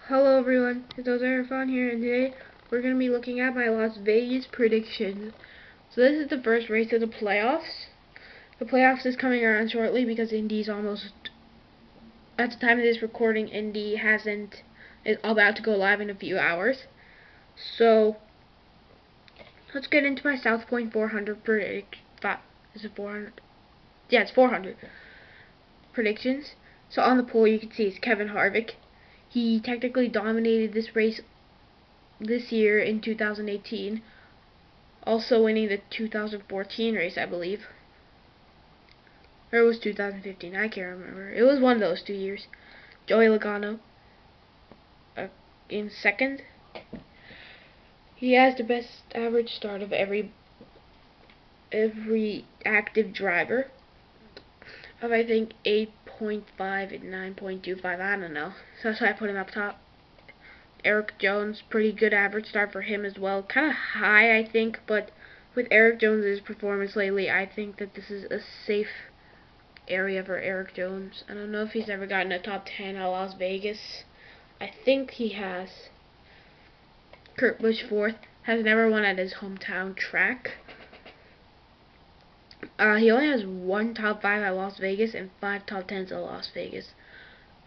Hello everyone, it's Ozarafon here, and today we're going to be looking at my Las Vegas predictions. So this is the first race of the playoffs. The playoffs is coming around shortly because Indy's almost, at the time of this recording, Indy is about to go live in a few hours. So let's get into my South Point 400 is it 400? Yeah, it's 400 predictions. So on the poll you can see it's Kevin Harvick. He technically dominated this race this year in 2018, also winning the 2014 race, I believe. Or it was 2015, I can't remember. It was one of those 2 years. Joey Logano in second. He has the best average start of every active driver of I think 8.5 and 9.25. I don't know. So that's why I put him up top. Eric Jones, pretty good average start for him as well. Kind of high, I think, but with Eric Jones' performance lately, I think that this is a safe area for Eric Jones. I don't know if he's ever gotten a top 10 at Las Vegas. I think he has. Kurt Busch fourth, has never won at his hometown track. He only has one top 5 at Las Vegas and 5 top 10s at Las Vegas.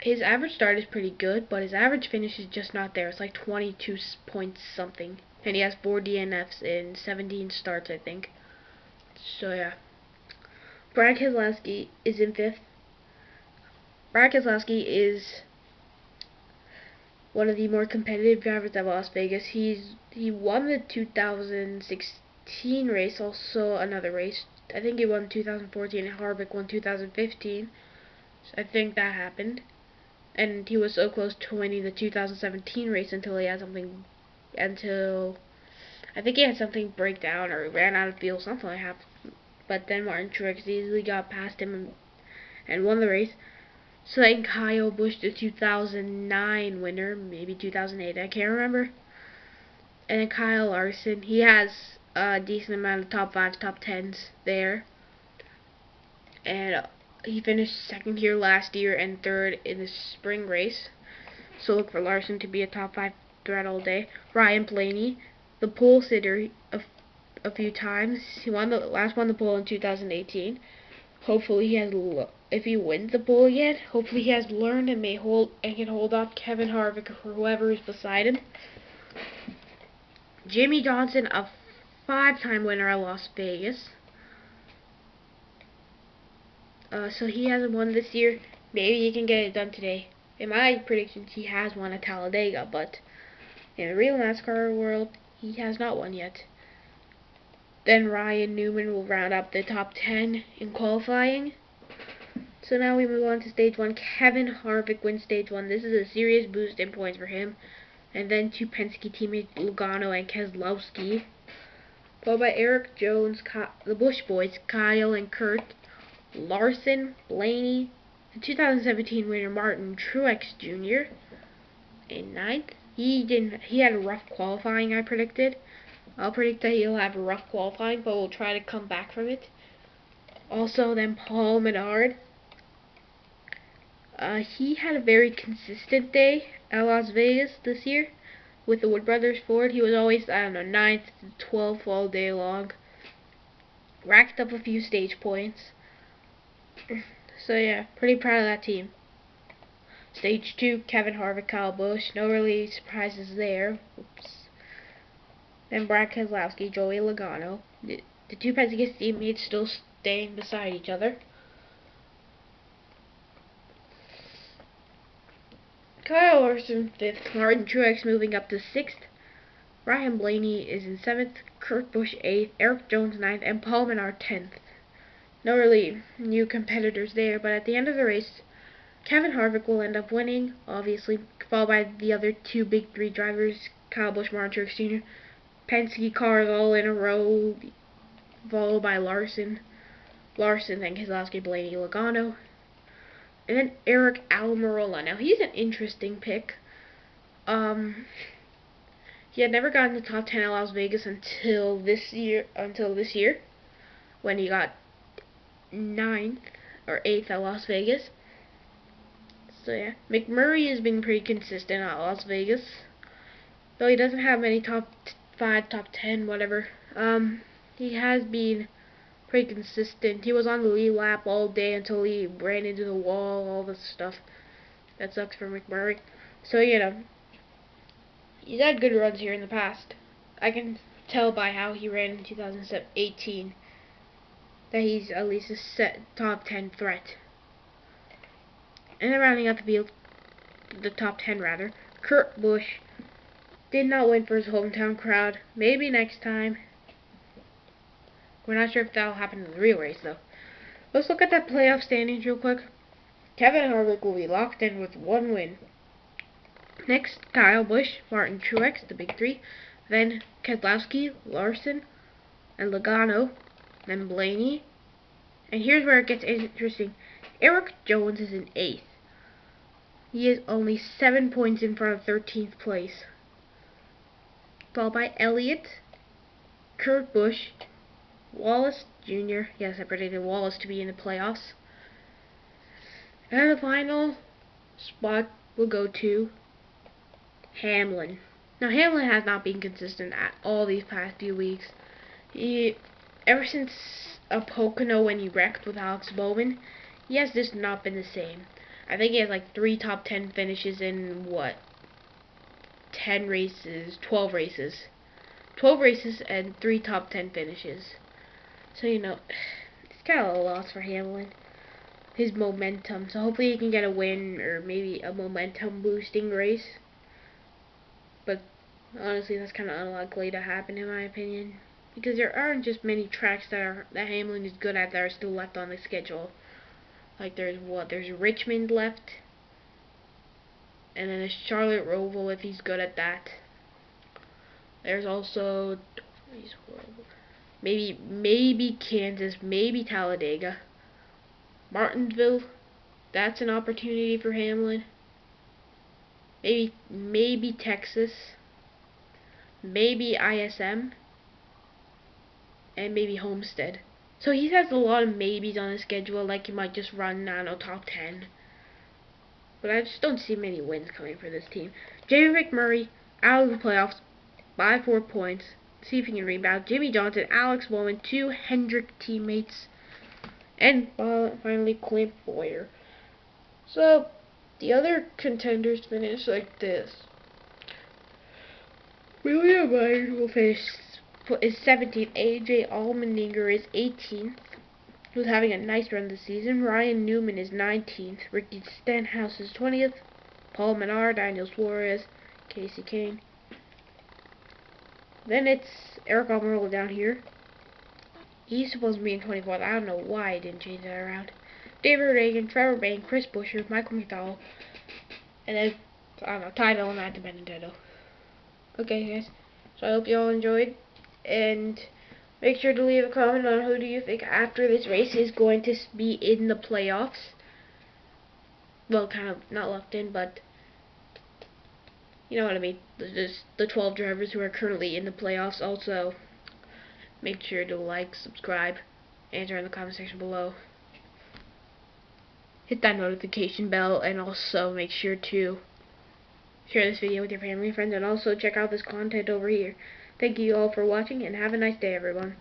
His average start is pretty good, but his average finish is just not there. It's like 22 points something. And he has 4 DNFs in 17 starts, I think. So yeah. Brad Keselowski is in 5th. Brad Keselowski is one of the more competitive drivers at Las Vegas. He won the 2016 race, also another race. I think he won 2014 and Harvick won 2015. So I think that happened. And he was so close to winning the 2017 race until I think he had something break down or ran out of fuel, something like that. But then Martin Truex easily got past him and won the race. So then Kyle Busch, the 2009 winner, maybe 2008, I can't remember. And then Kyle Larson, he has a decent amount of top 5s, top 10s there. And he finished second here last year and third in the spring race. So look for Larson to be a top 5 threat all day. Ryan Blaney, the pole sitter a few times. He won the pole in 2018. Hopefully he has, if he wins the pole again, hopefully he has learned and can hold off Kevin Harvick or whoever is beside him. Jimmy Johnson, a 5-time winner at Las Vegas. So he hasn't won this year. Maybe he can get it done today. In my predictions, he has won at Talladega, but in the real NASCAR world, he has not won yet. Then Ryan Newman will round up the top 10 in qualifying. So now we move on to stage 1. Kevin Harvick wins stage 1. This is a serious boost in points for him. And then 2 Penske teammates, Logano and Keselowski. Followed by Eric Jones, the Busch boys, Kyle and Kurt, Larson, Blaney, the 2017 winner Martin Truex Jr. in 9th. He had a rough qualifying, I predicted. I'll predict that he'll have a rough qualifying, but will try to come back from it. Also, then Paul Menard. He had a very consistent day at Las Vegas this year with the Wood Brothers Ford. He was always, 9th to 12th all day long. Racked up a few stage points. So yeah, pretty proud of that team. Stage 2, Kevin Harvick, Kyle Busch. No really surprises there. Oops. Then Brad Keselowski, Joey Logano. The 2 Penske teammates still staying beside each other. Kyle Larson 5th, Martin Truex moving up to 6th. Ryan Blaney is in 7th, Kurt Busch 8th, Eric Jones 9th, and Paul Menard 10th. No really new competitors there, but at the end of the race, Kevin Harvick will end up winning, obviously, followed by the other 2 big 3 drivers, Kyle Busch, Martin Truex Jr. Penske cars all in a row, followed by Larson, then Keselowski, Blaney, Logano. And then Eric Almirola. Now he's an interesting pick. He had never gotten the top 10 at Las Vegas until this year, when he got 9th or 8th at Las Vegas. So yeah, McMurray has been pretty consistent at Las Vegas, though he doesn't have many top 5, top 10, whatever. He has been pretty consistent. He was on the lead lap all day until he ran into the wall, all this stuff. That sucks for McMurray. So, you know, he's had good runs here in the past. I can tell by how he ran in 2018 that he's at least a top 10 threat. And then rounding out the field, the top 10 rather, Kurt Busch did not win for his hometown crowd. Maybe next time. We're not sure if that'll happen in the real race though. Let's look at that playoff standings real quick. Kevin Harvick will be locked in with 1 win. Next, Kyle Busch, Martin Truex, the big 3. Then Keselowski, Larson, and Logano. Then Blaney. And here's where it gets interesting. Eric Jones is in 8th. He is only 7 points in front of 13th place. Followed by Elliott, Kurt Busch, Wallace Jr. Yes, I predicted Wallace to be in the playoffs. And the final spot will go to Hamlin. Now, Hamlin has not been consistent at all these past few weeks. Ever since Pocono when he wrecked with Alex Bowman, he has just not been the same. I think he has like 3 top 10 finishes in, what, 10 races, 12 races. 12 races and 3 top 10 finishes. So, you know, it's kind of a loss for Hamlin. His momentum. So hopefully he can get a win or maybe a momentum boosting race. But honestly, that's kind of unlikely to happen in my opinion. Because there aren't just many tracks that Hamlin is good at that are still left on the schedule. Like there's Richmond left. And then there's Charlotte Roval if he's good at that. There's also maybe Kansas, maybe Talladega. Martinsville, that's an opportunity for Hamlin. Maybe Texas. Maybe ISM. And maybe Homestead. So he has a lot of maybes on his schedule, like he might just run, I don't know, top 10. But I just don't see many wins coming for this team. Jamie McMurray out of the playoffs by 4 points. See if he can rebound. Jimmy Johnson, Alex Bowman, 2 Hendrick teammates. And finally Clint Bowyer. So the other contenders finish like this. William Byron will finish is 17th. AJ Allmendinger is 18th. Who's having a nice run this season. Ryan Newman is 19th. Ricky Stenhouse is 20th. Paul Menard, Daniel Suarez, Casey Kane. Then it's Eric Almirola down here. He's supposed to be in 24th. I don't know why I didn't change that around. David Reagan, Trevor Bayne, Chris Buescher, Michael McDowell, and then, I don't know, Ty Dillon at the Benedetto. Okay, guys. So I hope you all enjoyed. And make sure to leave a comment on who do you think after this race is going to be in the playoffs. Well, kind of not locked in, but you know what I mean. The 12 drivers who are currently in the playoffs. Also, make sure to like, subscribe, answer in the comment section below. Hit that notification bell, and also make sure to share this video with your family and friends, and also check out this content over here. Thank you all for watching, and have a nice day, everyone.